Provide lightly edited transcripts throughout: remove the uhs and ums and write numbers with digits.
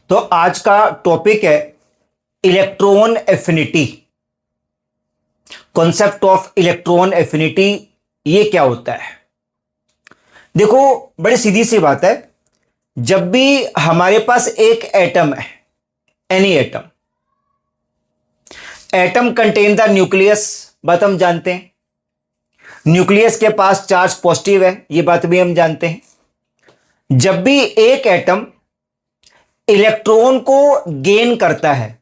तो आज का टॉपिक है electron affinity. Concept of electron affinity, ये क्या होता है? देखो, बड़ी सीधी सी बात है। जब भी हमारे पास एक एटम है, any atom, atom contain the nucleus, बात हम जानते हैं। न्यूक्लियस के पास चार्ज पॉजिटिव है, ये बात भी हम जानते हैं। जब भी एक एटम इलेक्ट्रॉन को गेन करता है,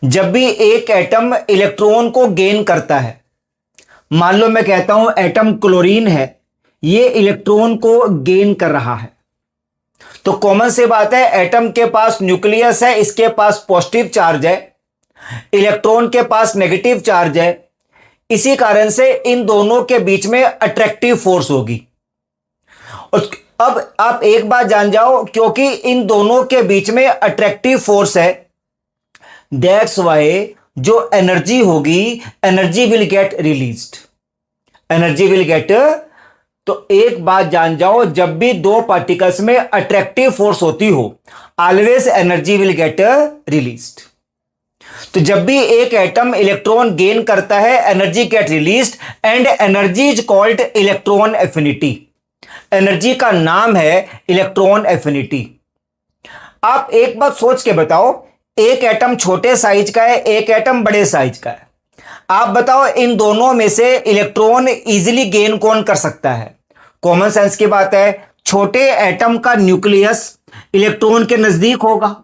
जब भी एक एटम इलेक्ट्रॉन को गेन करता है, मान लो मैं कहता हूं एटम क्लोरीन है, ये इलेक्ट्रॉन को गेन कर रहा है, तो कॉमन सी बात है, एटम के पास न्यूक्लियस है, इसके पास पॉजिटिव चार्ज है, इलेक्ट्रॉन के पास नेगेटिव चार्ज है। इसी कारण से इन दोनों के बीच में अट्रैक्टिव फोर्स होगी। और अब आप एक बात जान जाओ, क्योंकि इन दोनों के बीच में अट्रैक्टिव फोर्स है, दैट्स वाई जो एनर्जी होगी, energy will get released, energy will get. तो एक बात जान जाओ, जब भी दो पार्टिकल्स में अट्रैक्टिव फोर्स होती हो, always energy will get released. तो जब भी एक एटम इलेक्ट्रॉन गेन करता है, energy get released and energy is called electron affinity. Energy का नाम है इलेक्ट्रॉन एफिनिटी। आप एक बात सोच के बताओ, एक एटम छोटे साइज का है, एक एटम बड़े साइज का है। आप बताओ इन दोनों में से इलेक्ट्रॉन इजीली गेन कौन कर सकता है? कॉमन सेंस की बात है, छोटे एटम का न्यूक्लियस इलेक्ट्रॉन के नजदीक होगा,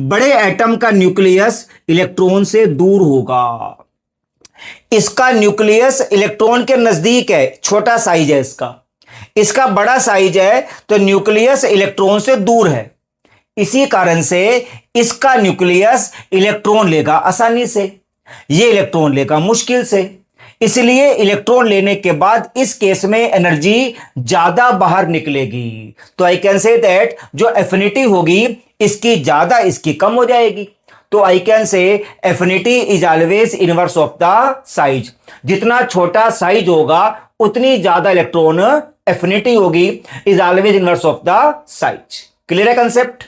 बड़े एटम का न्यूक्लियस इलेक्ट्रॉन से दूर होगा। इसका न्यूक्लियस इलेक्ट्रॉन के नजदीक है, छोटा साइज है इसका, इसका बड़ा साइज है, तो न्यूक्लियस इलेक्ट्रॉन से दूर है। इसी कारण से इसका न्यूक्लियस इलेक्ट्रॉन लेगा आसानी से, ये इलेक्ट्रॉन लेगा मुश्किल से। इसलिए इलेक्ट्रॉन लेने के बाद इस केस में एनर्जी ज्यादा बाहर निकलेगी। तो आई कैन से दैट जो एफिनिटी होगी, इसकी ज्यादा इसकी कम हो जाएगी। तो I can say affinity is always inverse of the size. जितना छोटा साइज होगा उतनी ज्यादा इलेक्ट्रॉन एफिनिटी होगी, is always inverse of the size. Clear है कंसेप्ट?